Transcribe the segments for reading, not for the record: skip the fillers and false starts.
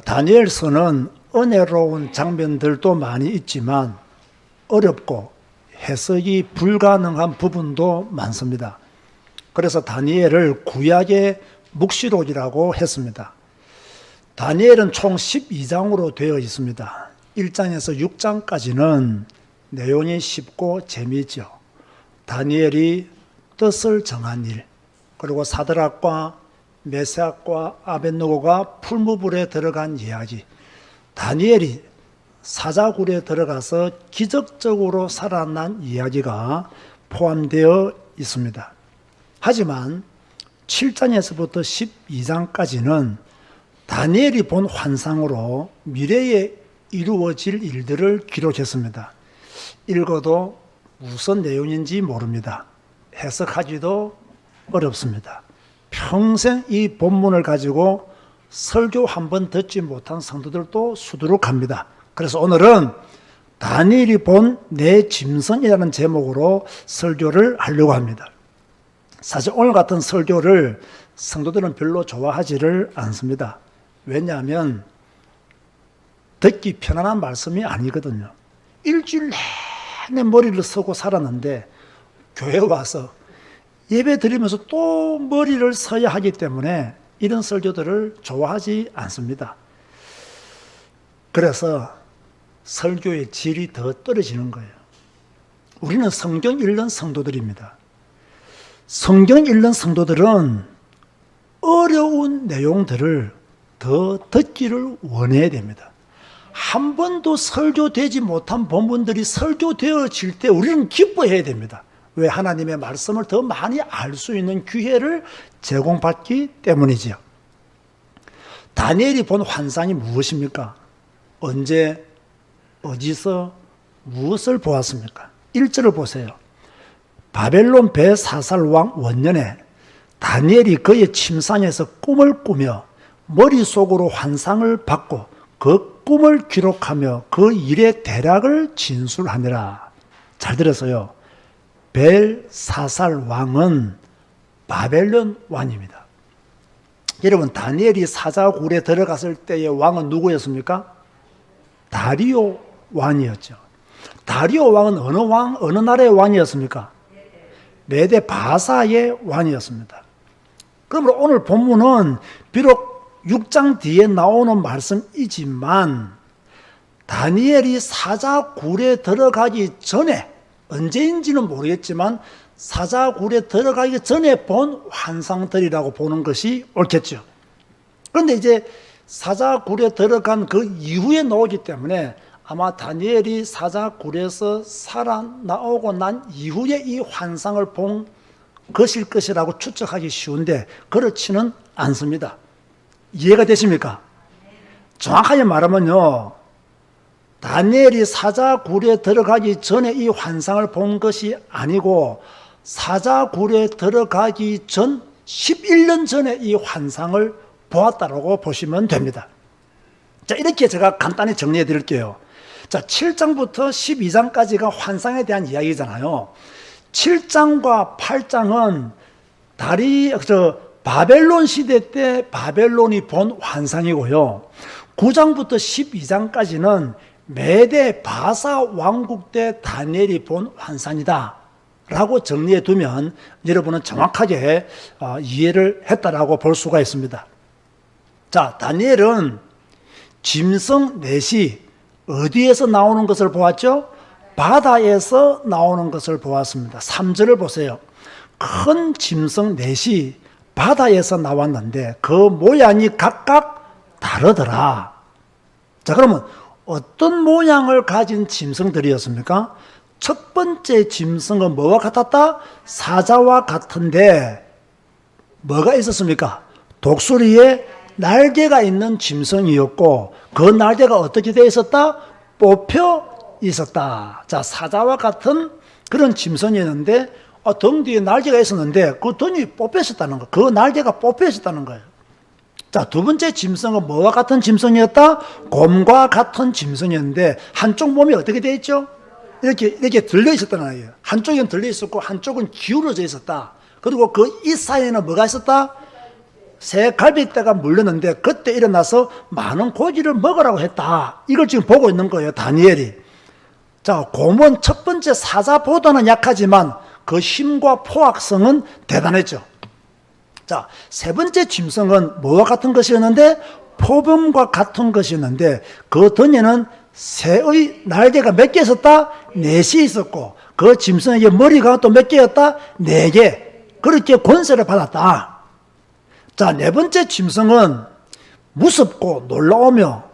다니엘서는 은혜로운 장면들도 많이 있지만 어렵고 해석이 불가능한 부분도 많습니다. 그래서 다니엘을 구약의 묵시록이라고 했습니다. 다니엘은 총 12장으로 되어 있습니다. 1장에서 6장까지는 내용이 쉽고 재미있죠. 다니엘이 뜻을 정한 일, 그리고 사드락과 메삭과 아벳느고가 풀무불에 들어간 이야기, 다니엘이 사자굴에 들어가서 기적적으로 살아난 이야기가 포함되어 있습니다. 하지만 7장에서부터 12장까지는 다니엘이 본 환상으로 미래에 이루어질 일들을 기록했습니다. 읽어도 무슨 내용인지 모릅니다. 해석하기도 어렵습니다. 평생 이 본문을 가지고 설교 한 번 듣지 못한 성도들도 수두룩합니다. 그래서 오늘은 다니엘이 본 내 짐승이라는 제목으로 설교를 하려고 합니다. 사실 오늘 같은 설교를 성도들은 별로 좋아하지를 않습니다. 왜냐하면 듣기 편안한 말씀이 아니거든요. 일주일 내내 머리를 쓰고 살았는데 교회 와서 예배 드리면서 또 머리를 써야 하기 때문에 이런 설교들을 좋아하지 않습니다. 그래서 설교의 질이 더 떨어지는 거예요. 우리는 성경 읽는 성도들입니다. 성경 읽는 성도들은 어려운 내용들을 더 듣기를 원해야 됩니다. 한 번도 설교되지 못한 본문들이 설교되어질 때 우리는 기뻐해야 됩니다. 왜? 하나님의 말씀을 더 많이 알 수 있는 기회를 제공받기 때문이지요. 다니엘이 본 환상이 무엇입니까? 언제, 어디서, 무엇을 보았습니까? 1절을 보세요. 바벨론 벨사살 왕 원년에 다니엘이 그의 침상에서 꿈을 꾸며 머릿속으로 환상을 받고 그 꿈을 기록하며 그 일의 대략을 진술하니라. 잘 들었어요. 벨사살 왕은 바벨론 왕입니다. 여러분, 다니엘이 사자굴에 들어갔을 때의 왕은 누구였습니까? 다리오 왕이었죠. 다리오 왕은 어느 왕, 어느 나라의 왕이었습니까? 메데 바사의 왕이었습니다. 그러므로 오늘 본문은 비록 6장 뒤에 나오는 말씀이지만 다니엘이 사자굴에 들어가기 전에, 언제인지는 모르겠지만 사자굴에 들어가기 전에 본 환상들이라고 보는 것이 옳겠죠. 그런데 이제 사자굴에 들어간 그 이후에 나오기 때문에 아마 다니엘이 사자굴에서 살아나오고 난 이후에 이 환상을 본 것일 것이라고 추측하기 쉬운데 그렇지는 않습니다. 이해가 되십니까? 정확하게 말하면요, 다니엘이 사자굴에 들어가기 전에 이 환상을 본 것이 아니고 사자굴에 들어가기 전 11년 전에 이 환상을 보았다라고 보시면 됩니다. 자, 이렇게 제가 간단히 정리해 드릴게요. 자, 7장부터 12장까지가 환상에 대한 이야기잖아요. 7장과 8장은 바벨론 시대 때 바벨론이 본 환상이고요. 9장부터 12장까지는 메데 바사 왕국 때 다니엘이 본 환상이다 라고 정리해 두면 여러분은 정확하게 이해를 했다라고 볼 수가 있습니다. 자, 다니엘은 짐승 넷이 어디에서 나오는 것을 보았죠? 바다에서 나오는 것을 보았습니다. 3절을 보세요. 큰 짐승 넷이 바다에서 나왔는데 그 모양이 각각 다르더라. 자, 그러면 어떤 모양을 가진 짐승들이었습니까? 첫 번째 짐승은 뭐와 같았다? 사자와 같은데 뭐가 있었습니까? 독수리에 날개가 있는 짐승이었고 그 날개가 어떻게 되어 있었다? 뽑혀 있었다. 자, 사자와 같은 그런 짐승이었는데 등 뒤에 날개가 있었는데 그 등이 뽑혀 있었다는 거. 그 날개가 뽑혀 있었다는 거예요. 자, 두 번째 짐승은 뭐와 같은 짐승이었다? 곰과 같은 짐승이었는데 한쪽 몸이 어떻게 되어 있죠? 이렇게 들려 있었다는 거예요. 한쪽은 들려 있었고 한쪽은 기울어져 있었다. 그리고 그 이 사이에는 뭐가 있었다? 새 갈빗대가 물렸는데 그때 일어나서 많은 고기를 먹으라고 했다. 이걸 지금 보고 있는 거예요, 다니엘이. 자, 곰은 첫 번째 사자보다는 약하지만 그 힘과 포악성은 대단했죠. 자, 세 번째 짐승은 뭐와 같은 것이었는데? 표범과 같은 것이었는데, 그 등에는 새의 날개가 몇 개 있었다? 4시 있었고, 그 짐승에게 머리가 또 몇 개였다? 4개. 그렇게 권세를 받았다. 자, 네 번째 짐승은 무섭고 놀라우며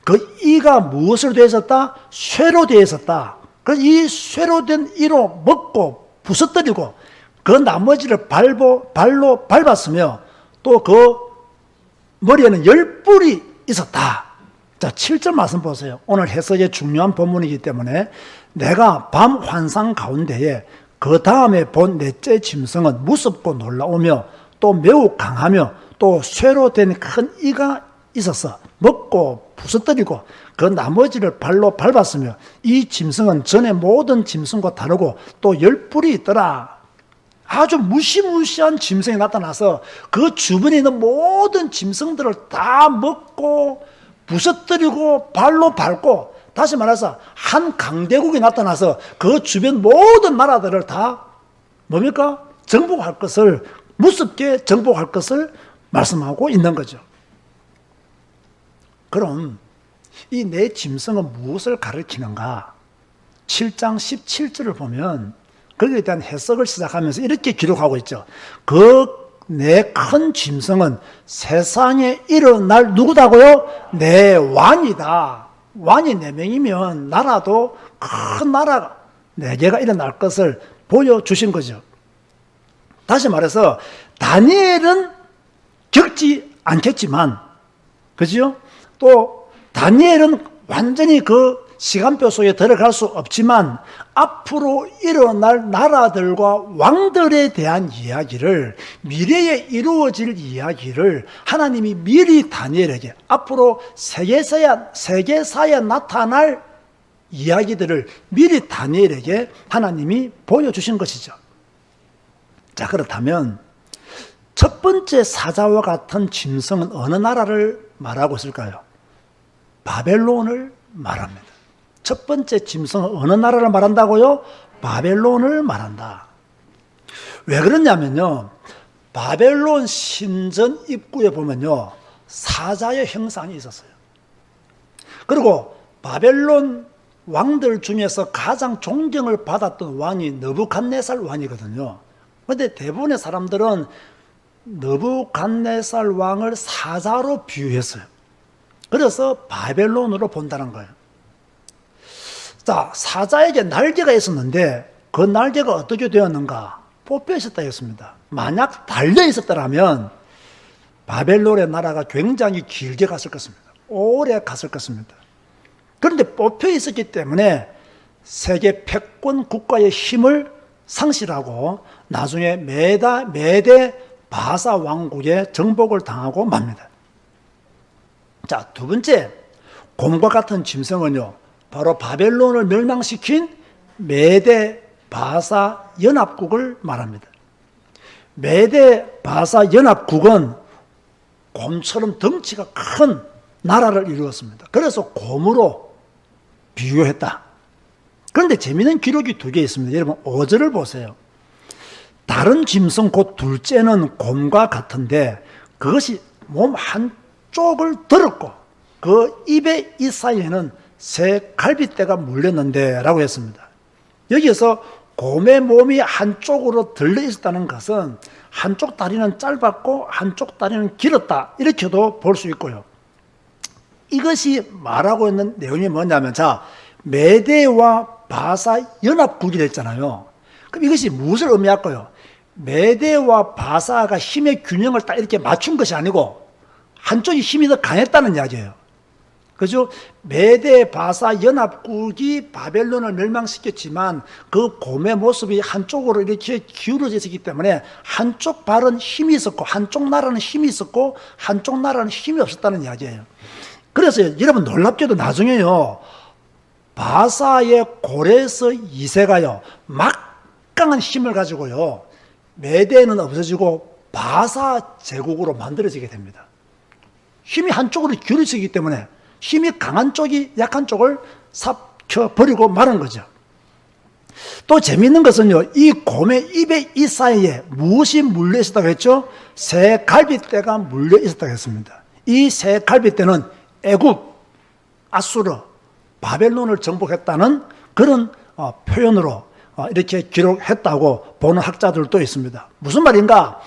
그 이가 무엇으로 되어 있었다? 쇠로 되어 있었다. 그래서 이 쇠로 된 이로 먹고 부서뜨리고 그 나머지를 발로 밟았으며 또 그 머리에는 10뿔이 있었다. 자, 7절 말씀 보세요. 오늘 해석의 중요한 본문이기 때문에 내가 밤 환상 가운데에 그 다음에 본 넷째 짐승은 무섭고 놀라우며 또 매우 강하며 또 쇠로 된 큰 이가 있어서 먹고 부서뜨리고 그 나머지를 발로 밟았으며 이 짐승은 전에 모든 짐승과 다르고 또 10뿔이 있더라. 아주 무시무시한 짐승이 나타나서 그 주변에 있는 모든 짐승들을 다 먹고 부서뜨리고 발로 밟고, 다시 말해서 한 강대국이 나타나서 그 주변 모든 나라들을 다 뭡니까? 정복할 것을, 무섭게 정복할 것을 말씀하고 있는 거죠. 그럼 이 네 짐승은 무엇을 가리키는가? 7장 17절을 보면 거기에 대한 해석을 시작하면서 이렇게 기록하고 있죠. 그 네 큰 짐승은 세상에 일어날 누구다고요? 네 왕이다. 왕이 4명이면 나라도 큰 나라 4개가 일어날 것을 보여주신 거죠. 다시 말해서 다니엘은 겪지 않겠지만, 그죠? 또 다니엘은 완전히 그 시간표 속에 들어갈 수 없지만 앞으로 일어날 나라들과 왕들에 대한 이야기를, 미래에 이루어질 이야기를 하나님이 미리 다니엘에게, 앞으로 세계사에 나타날 이야기들을 미리 다니엘에게 하나님이 보여주신 것이죠. 자, 그렇다면 첫 번째 사자와 같은 짐승은 어느 나라를 말하고 있을까요? 바벨론을 말합니다. 첫 번째 짐승은 어느 나라를 말한다고요? 바벨론을 말한다. 왜 그러냐면요, 바벨론 신전 입구에 보면요 사자의 형상이 있었어요. 그리고 바벨론 왕들 중에서 가장 존경을 받았던 왕이 느부갓네살 왕이거든요. 그런데 대부분의 사람들은 느부갓네살 왕을 사자로 비유했어요. 그래서 바벨론으로 본다는 거예요. 자, 사자에게 날개가 있었는데 그 날개가 어떻게 되었는가? 뽑혀 있었다 했습니다. 만약 달려 있었다면 바벨론의 나라가 굉장히 길게 갔을 것입니다. 오래 갔을 것입니다. 그런데 뽑혀 있었기 때문에 세계 패권 국가의 힘을 상실하고 나중에 메대 바사 왕국의 정복을 당하고 맙니다. 자, 두 번째, 곰과 같은 짐승은요, 바로 바벨론을 멸망시킨 메대 바사 연합국을 말합니다. 메대 바사 연합국은 곰처럼 덩치가 큰 나라를 이루었습니다. 그래서 곰으로 비교했다. 그런데 재미있는 기록이 2개 있습니다. 여러분 5절을 보세요. 다른 짐승 곧 둘째는 곰과 같은데 그것이 몸 한쪽을 들었고 그 입의 이 사이에는 새 갈빗대가 물렸는데 라고 했습니다. 여기에서 곰의 몸이 한쪽으로 들려 있었다는 것은 한쪽 다리는 짧았고 한쪽 다리는 길었다, 이렇게도 볼 수 있고요. 이것이 말하고 있는 내용이 뭐냐면, 자, 메대와 바사 연합국이 됐잖아요. 그럼 이것이 무엇을 의미할까요? 메대와 바사가 힘의 균형을 딱 이렇게 맞춘 것이 아니고 한쪽이 힘이 더 강했다는 이야기예요. 그죠? 메대 바사 연합국이 바벨론을 멸망시켰지만 그 곰의 모습이 한쪽으로 이렇게 기울어져 있었기 때문에 한쪽 발은 힘이 있었고 한쪽 나라는 힘이 있었고 한쪽 나라는 힘이 없었다는 이야기예요. 그래서 여러분 놀랍게도 나중에요, 바사의 고레스 2세가요 막강한 힘을 가지고요 메대는 없어지고 바사 제국으로 만들어지게 됩니다. 힘이 한쪽으로 기울어지기 때문에 힘이 강한 쪽이 약한 쪽을 삽혀버리고 마는 거죠. 또 재미있는 것은요, 이 곰의 입의 이 사이에 무엇이 물려 있었다고 했죠? 새 갈빗대가 물려 있었다고 했습니다. 이 새 갈빗대는 애굽, 아수르, 바벨론을 정복했다는 그런 표현으로 이렇게 기록했다고 보는 학자들도 있습니다. 무슨 말인가?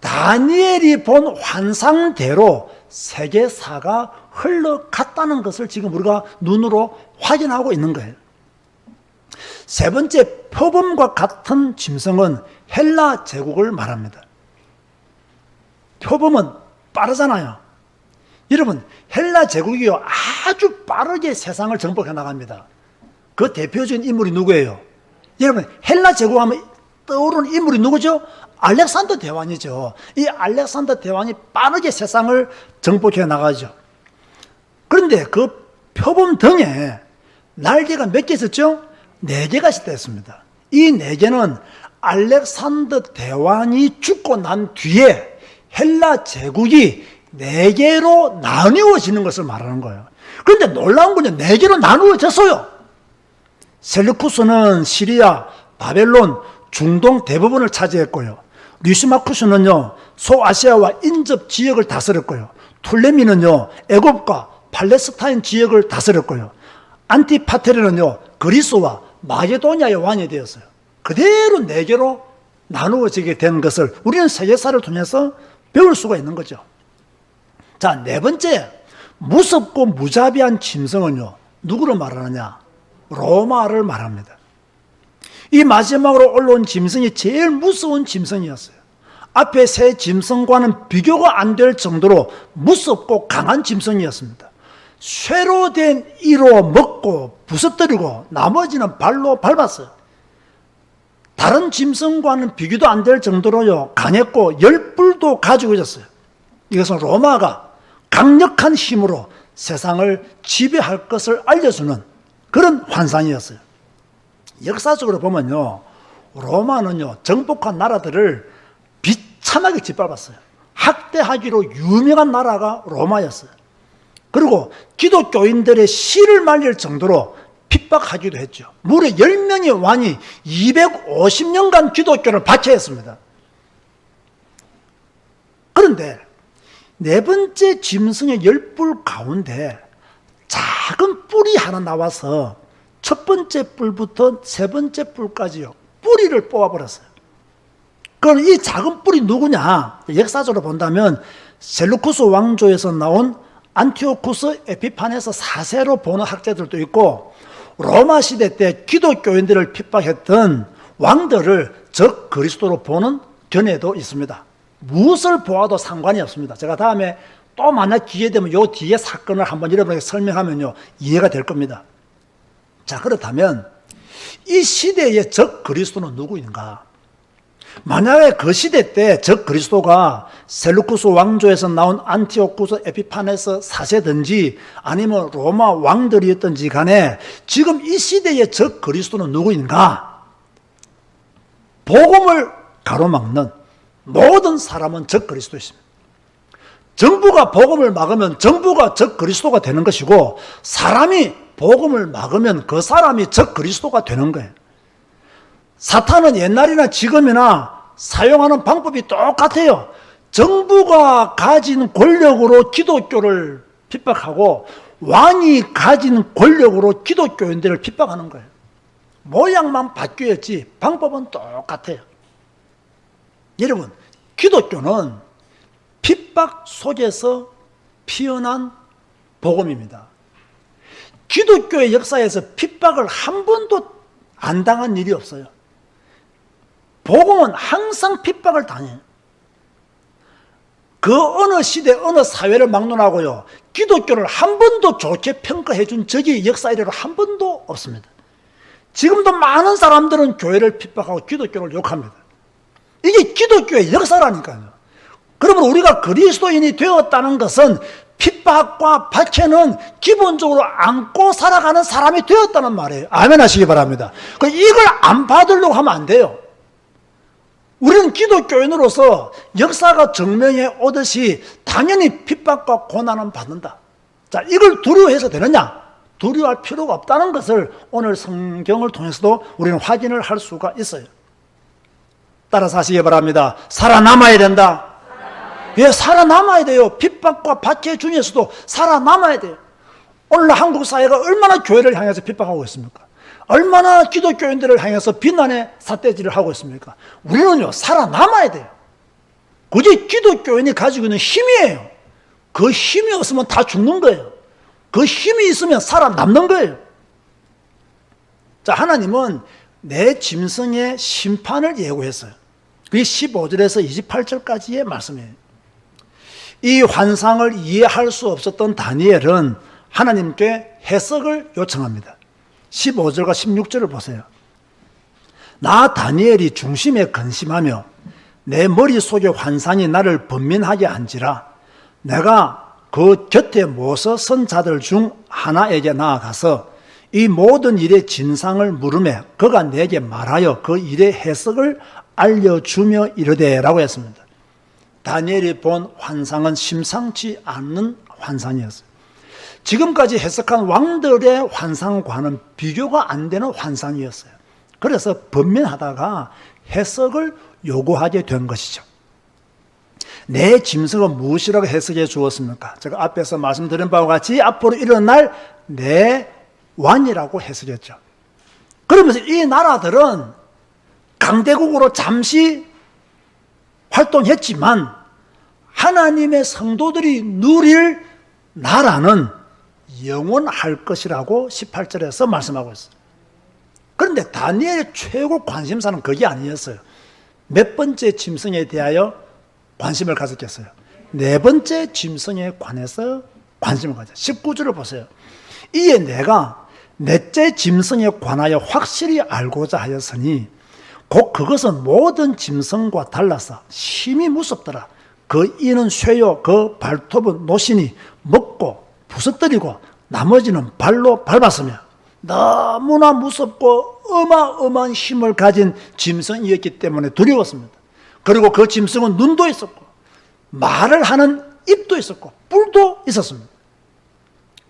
다니엘이 본 환상대로 세계사가 흘러갔다는 것을 지금 우리가 눈으로 확인하고 있는 거예요. 세 번째, 표범과 같은 짐승은 헬라 제국을 말합니다. 표범은 빠르잖아요. 여러분, 헬라 제국이요, 아주 빠르게 세상을 정복해 나갑니다. 그 대표적인 인물이 누구예요? 여러분, 헬라 제국하면 떠오르는 인물이 누구죠? 알렉산더 대왕이죠. 이 알렉산더 대왕이 빠르게 세상을 정복해 나가죠. 그런데 그 표범 등에 날개가 몇 개 있었죠? 4개가 있었습니다. 이 4개는 알렉산더 대왕이 죽고 난 뒤에 헬라 제국이 4개로 나누어지는 것을 말하는 거예요. 그런데 놀라운 건요, 4개로 나누어졌어요. 셀루쿠스는 시리아, 바벨론, 중동 대부분을 차지했고요. 류시마쿠스는요, 소아시아와 인접 지역을 다스렸고요. 툴레미는요, 애굽과 팔레스타인 지역을 다스렸고요. 안티파테르는요, 그리스와 마게도니아의 왕이 되었어요. 그대로 4개로 나누어지게 된 것을 우리는 세계사를 통해서 배울 수가 있는 거죠. 자, 4번째, 무섭고 무자비한 짐승은요, 누구를 말하느냐? 로마를 말합니다. 이 마지막으로 올라온 짐승이 제일 무서운 짐승이었어요. 앞에 세 짐승과는 비교가 안 될 정도로 무섭고 강한 짐승이었습니다. 쇠로 된 이로 먹고 부서뜨리고 나머지는 발로 밟았어요. 다른 짐승과는 비교도 안 될 정도로요, 강했고 열불도 가지고 있었어요. 이것은 로마가 강력한 힘으로 세상을 지배할 것을 알려주는 그런 환상이었어요. 역사적으로 보면요, 로마는요, 정복한 나라들을 비참하게 짓밟았어요. 학대하기로 유명한 나라가 로마였어요. 그리고 기독교인들의 씨를 말릴 정도로 핍박하기도 했죠. 무려 10명의 왕이 250년간 기독교를 박해했습니다. 그런데 4번째 짐승의 열뿔 가운데 작은 뿔이 하나 나와서 첫 번째 뿔부터 세 번째 뿔까지요, 뿌리를 뽑아버렸어요. 그럼 이 작은 뿔이 누구냐? 역사적으로 본다면 셀루쿠스 왕조에서 나온 안티오쿠스 에피파네스 4세로 보는 학자들도 있고, 로마 시대 때 기독교인들을 핍박했던 왕들을 적 그리스도로 보는 견해도 있습니다. 무엇을 보아도 상관이 없습니다. 제가 다음에 또 만약 기회 되면 요 뒤에 사건을 한번 여러분에게 설명하면요, 이해가 될 겁니다. 자, 그렇다면 이 시대의 적 그리스도는 누구인가? 만약에 그 시대 때 적 그리스도가 셀루쿠스 왕조에서 나온 안티오쿠스 에피파네스 4세든지 아니면 로마 왕들이었든지 간에 지금 이 시대의 적 그리스도는 누구인가? 복음을 가로막는 모든 사람은 적 그리스도입니다. 정부가 복음을 막으면 정부가 적 그리스도가 되는 것이고, 사람이 복음을 막으면 그 사람이 적 그리스도가 되는 거예요. 사탄은 옛날이나 지금이나 사용하는 방법이 똑같아요. 정부가 가진 권력으로 기독교를 핍박하고 왕이 가진 권력으로 기독교인들을 핍박하는 거예요. 모양만 바뀌었지 방법은 똑같아요. 여러분, 기독교는 핍박 속에서 피어난 복음입니다. 기독교의 역사에서 핍박을 한 번도 안 당한 일이 없어요. 복음은 항상 핍박을 당해요. 그 어느 시대 어느 사회를 막론하고요, 기독교를 한 번도 좋게 평가해 준 적이 역사 이래로 한 번도 없습니다. 지금도 많은 사람들은 교회를 핍박하고 기독교를 욕합니다. 이게 기독교의 역사라니까요. 그러면 우리가 그리스도인이 되었다는 것은 핍박과 박해는 기본적으로 안고 살아가는 사람이 되었다는 말이에요. 아멘 하시기 바랍니다. 이걸 안 받으려고 하면 안 돼요. 우리는 기독교인으로서 역사가 증명해 오듯이 당연히 핍박과 고난은 받는다. 자, 이걸 두려워해서 되느냐? 두려워할 필요가 없다는 것을 오늘 성경을 통해서도 우리는 확인을 할 수가 있어요. 따라서 하시기 바랍니다. 살아남아야 된다. 왜 살아남아야 돼요? 핍박과 박해 중에서도 살아남아야 돼요. 오늘 한국 사회가 얼마나 교회를 향해서 핍박하고 있습니까? 얼마나 기독교인들을 향해서 비난의 삿대질을 하고 있습니까? 우리는요, 살아남아야 돼요. 그게 기독교인이 가지고 있는 힘이에요. 그 힘이 없으면 다 죽는 거예요. 그 힘이 있으면 살아남는 거예요. 자, 하나님은 내 짐승의 심판을 예고했어요. 그게 15절에서 28절까지의 말씀이에요. 이 환상을 이해할 수 없었던 다니엘은 하나님께 해석을 요청합니다. 15절과 16절을 보세요. 나 다니엘이 중심에 근심하며 내 머릿속의 환상이 나를 번민하게 한지라 내가 그 곁에 모서 선 자들 중 하나에게 나아가서 이 모든 일의 진상을 물으매 그가 내게 말하여 그 일의 해석을 알려주며 이르되라고 했습니다. 다니엘이 본 환상은 심상치 않는 환상이었어요. 지금까지 해석한 왕들의 환상과는 비교가 안 되는 환상이었어요. 그래서 번민하다가 해석을 요구하게 된 것이죠. 내 짐승은 무엇이라고 해석해 주었습니까? 제가 앞에서 말씀드린 바와 같이 앞으로 일어날 내 왕이라고 해석했죠. 그러면서 이 나라들은 강대국으로 잠시 활동했지만 하나님의 성도들이 누릴 나라는 영원할 것이라고 18절에서 말씀하고 있어요. 그런데 다니엘의 최고 관심사는 그게 아니었어요. 몇 번째 짐승에 대하여 관심을 가졌겠어요? 네 번째 짐승에 관해서 관심을 가졌어요. 19절을 보세요. 이에 내가 넷째 짐승에 관하여 확실히 알고자 하였으니 곧 그것은 모든 짐승과 달라서 심히 무섭더라. 그 이는 쇠요 그 발톱은 노신이 먹고 부서뜨리고 나머지는 발로 밟았으며 너무나 무섭고 어마어마한 힘을 가진 짐승이었기 때문에 두려웠습니다. 그리고 그 짐승은 눈도 있었고 말을 하는 입도 있었고 뿔도 있었습니다.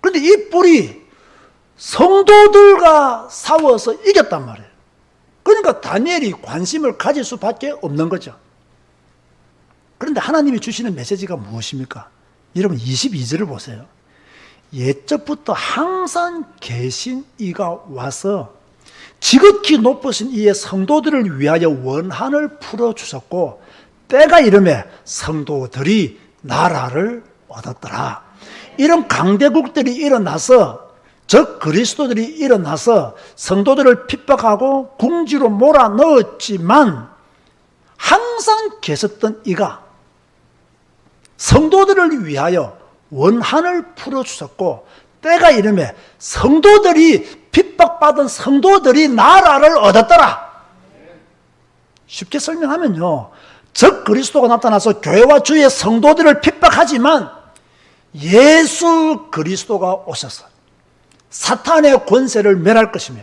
그런데 이 뿔이 성도들과 싸워서 이겼단 말이에요. 그러니까 다니엘이 관심을 가질 수밖에 없는 거죠. 그런데 하나님이 주시는 메시지가 무엇입니까? 여러분 22절을 보세요. 옛적부터 항상 계신 이가 와서 지극히 높으신 이의 성도들을 위하여 원한을 풀어주셨고 때가 이르매 성도들이 나라를 얻었더라. 이런 강대국들이 일어나서 즉 그리스도들이 일어나서 성도들을 핍박하고 궁지로 몰아넣었지만 항상 계셨던 이가 성도들을 위하여 원한을 풀어주셨고 때가 이르매 성도들이 핍박받은 성도들이 나라를 얻었더라. 쉽게 설명하면요, 즉 그리스도가 나타나서 교회와 주의 성도들을 핍박하지만 예수 그리스도가 오셔서 사탄의 권세를 멸할 것이며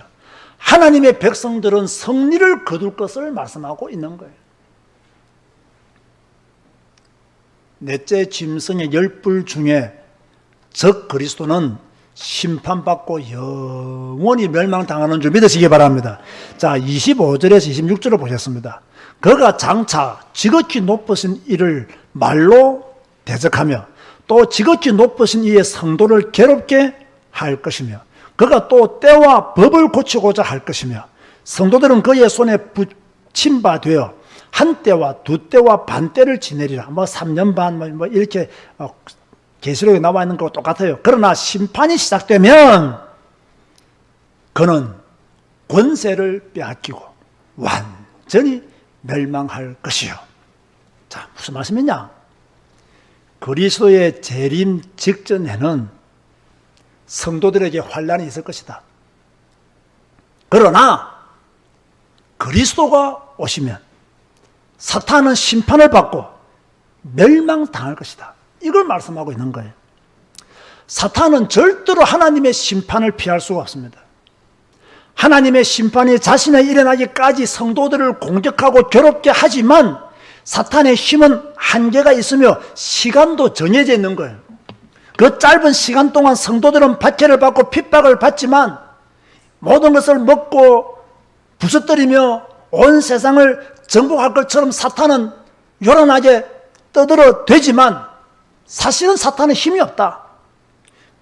하나님의 백성들은 승리를 거둘 것을 말씀하고 있는 거예요. 넷째 짐승의 10뿔 중에 적 그리스도는 심판받고 영원히 멸망당하는 줄 믿으시기 바랍니다. 자, 25절에서 26절을 보셨습니다. 그가 장차 지극히 높으신 이를 말로 대적하며 또 지극히 높으신 이의 성도를 괴롭게 할 것이며 그가 또 때와 법을 고치고자 할 것이며 성도들은 그의 손에 붙임 바 되어 한 때와 두 때와 반 때를 지내리라. 3년 반 이렇게 계시록에 나와 있는 거와 똑같아요. 그러나 심판이 시작되면 그는 권세를 빼앗기고 완전히 멸망할 것이요. 자, 무슨 말씀이냐? 그리스도의 재림 직전에는 성도들에게 환난이 있을 것이다. 그러나 그리스도가 오시면 사탄은 심판을 받고 멸망당할 것이다. 이걸 말씀하고 있는 거예요. 사탄은 절대로 하나님의 심판을 피할 수가 없습니다. 하나님의 심판이 자신에 일어나기까지 성도들을 공격하고 괴롭게 하지만 사탄의 힘은 한계가 있으며 시간도 정해져 있는 거예요. 그 짧은 시간 동안 성도들은 박해를 받고 핍박을 받지만 모든 것을 먹고 부서뜨리며 온 세상을 정복할 것처럼 사탄은 요란하게 떠들어 대지만 사실은 사탄은 힘이 없다.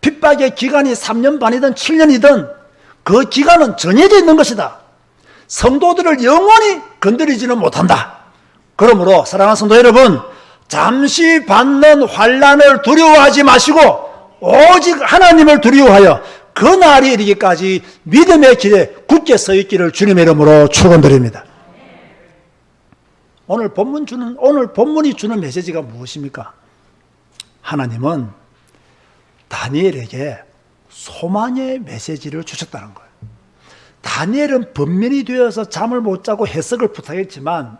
핍박의 기간이 3년 반이든 7년이든 그 기간은 정해져 있는 것이다. 성도들을 영원히 건드리지는 못한다. 그러므로 사랑하는 성도 여러분, 잠시 받는 환난을 두려워하지 마시고 오직 하나님을 두려워하여 그 날이 이르기까지 믿음의 길에 굳게 서 있기를 주님의 이름으로 축원드립니다. 오늘 본문이 주는 메시지가 무엇입니까? 하나님은 다니엘에게 소망의 메시지를 주셨다는 거예요. 다니엘은 번민이 되어서 잠을 못 자고 해석을 부탁했지만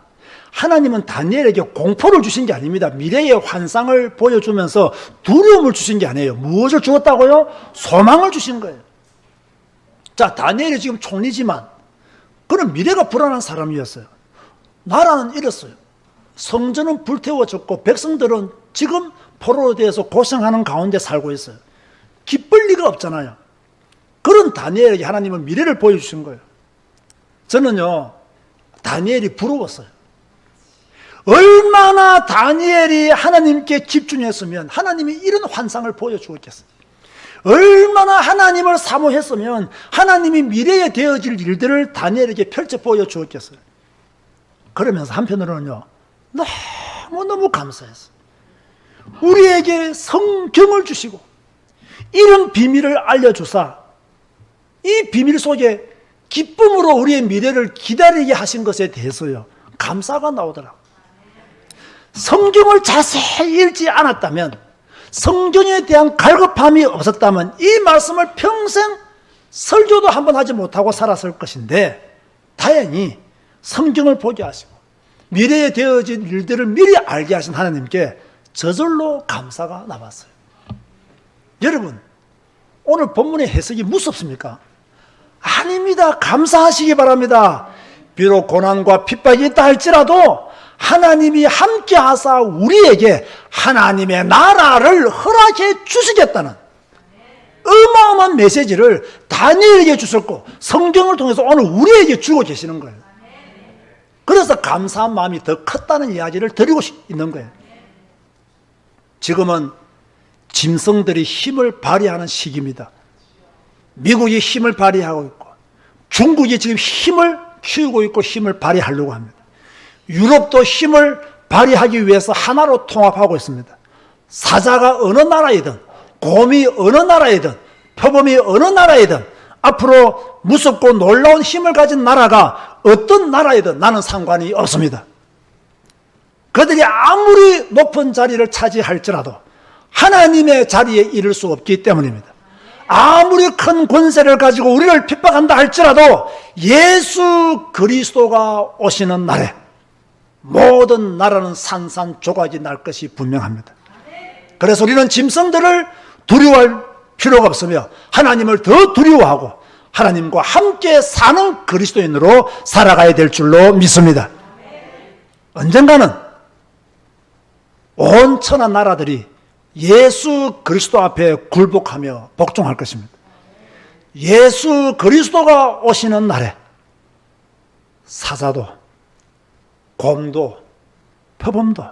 하나님은 다니엘에게 공포를 주신 게 아닙니다. 미래의 환상을 보여주면서 두려움을 주신 게 아니에요. 무엇을 주었다고요? 소망을 주신 거예요. 자, 다니엘이 지금 총리지만 그는 미래가 불안한 사람이었어요. 나라는 잃었어요. 성전은 불태워졌고 백성들은 지금 포로로 되어서 고생하는 가운데 살고 있어요. 기쁠 리가 없잖아요. 그런 다니엘에게 하나님은 미래를 보여주신 거예요. 저는요, 다니엘이 부러웠어요. 얼마나 다니엘이 하나님께 집중했으면 하나님이 이런 환상을 보여주었겠어요. 얼마나 하나님을 사모했으면 하나님이 미래에 되어질 일들을 다니엘에게 펼쳐 보여주었겠어요. 그러면서 한편으로는요, 너무너무 감사했어요. 우리에게 성경을 주시고 이런 비밀을 알려주사 이 비밀 속에 기쁨으로 우리의 미래를 기다리게 하신 것에 대해서요, 감사가 나오더라고요. 성경을 자세히 읽지 않았다면, 성경에 대한 갈급함이 없었다면 이 말씀을 평생 설교도 한번 하지 못하고 살았을 것인데, 다행히 성경을 보게 하시고 미래에 되어진 일들을 미리 알게 하신 하나님께 저절로 감사가 남았어요. 여러분, 오늘 본문의 해석이 무섭습니까? 아닙니다. 감사하시기 바랍니다. 비록 고난과 핍박이 있다 할지라도 하나님이 함께 하사 우리에게 하나님의 나라를 허락해 주시겠다는 어마어마한 메시지를 다니엘에게 주셨고 성경을 통해서 오늘 우리에게 주고 계시는 거예요. 그래서 감사한 마음이 더 컸다는 이야기를 드리고 있는 거예요. 지금은 짐승들이 힘을 발휘하는 시기입니다. 미국이 힘을 발휘하고 있고 중국이 지금 힘을 키우고 있고 힘을 발휘하려고 합니다. 유럽도 힘을 발휘하기 위해서 하나로 통합하고 있습니다. 사자가 어느 나라이든 곰이 어느 나라이든 표범이 어느 나라이든 앞으로 무섭고 놀라운 힘을 가진 나라가 어떤 나라이든 나는 상관이 없습니다. 그들이 아무리 높은 자리를 차지할지라도 하나님의 자리에 이를 수 없기 때문입니다. 아무리 큰 권세를 가지고 우리를 핍박한다 할지라도 예수 그리스도가 오시는 날에 모든 나라는 산산조각이 날 것이 분명합니다. 그래서 우리는 짐승들을 두려워할 필요가 없으며 하나님을 더 두려워하고 하나님과 함께 사는 그리스도인으로 살아가야 될 줄로 믿습니다. 언젠가는 온 천하 나라들이 예수 그리스도 앞에 굴복하며 복종할 것입니다. 예수 그리스도가 오시는 날에 사자도 곰도 표범도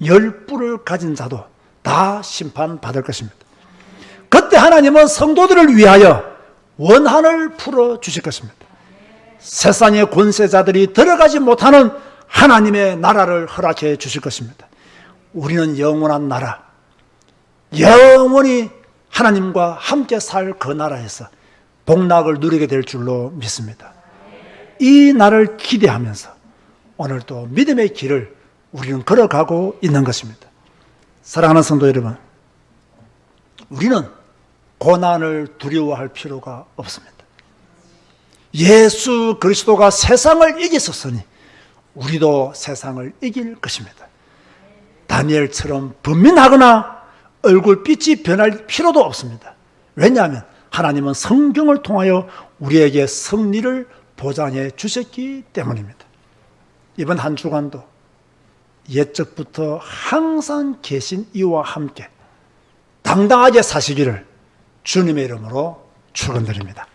열뿔을 가진 자도 다 심판받을 것입니다. 그때 하나님은 성도들을 위하여 원한을 풀어주실 것입니다. 세상의 권세자들이 들어가지 못하는 하나님의 나라를 허락해 주실 것입니다. 우리는 영원한 나라, 영원히 하나님과 함께 살 그 나라에서 복락을 누리게 될 줄로 믿습니다. 이 날을 기대하면서 오늘 또 믿음의 길을 우리는 걸어가고 있는 것입니다. 사랑하는 성도 여러분, 우리는 고난을 두려워할 필요가 없습니다. 예수 그리스도가 세상을 이기셨으니 우리도 세상을 이길 것입니다. 다니엘처럼 분민하거나 얼굴빛이 변할 필요도 없습니다. 왜냐하면 하나님은 성경을 통하여 우리에게 승리를 보장해 주셨기 때문입니다. 이번 한 주간도 옛적부터 항상 계신 이와 함께 당당하게 사시기를 주님의 이름으로 축원드립니다.